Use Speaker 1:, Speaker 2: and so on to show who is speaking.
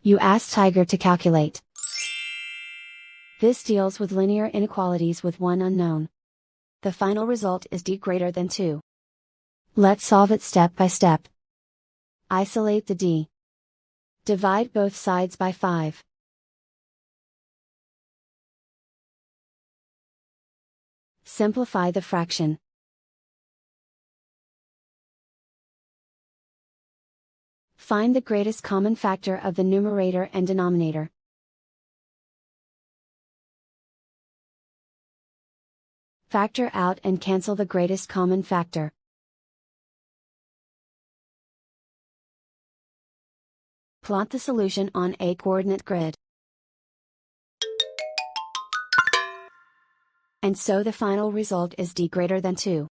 Speaker 1: You ask Tiger to calculate. This deals with linear inequalities with one unknown. The final result is d greater than 2. Let's solve it step by step. Isolate the d. Divide both sides by 5. Simplify the fraction. Find the greatest common factor of the numerator and denominator. Factor out and cancel the greatest common factor. Plot the solution on a coordinate grid. And so the final result is d greater than 2.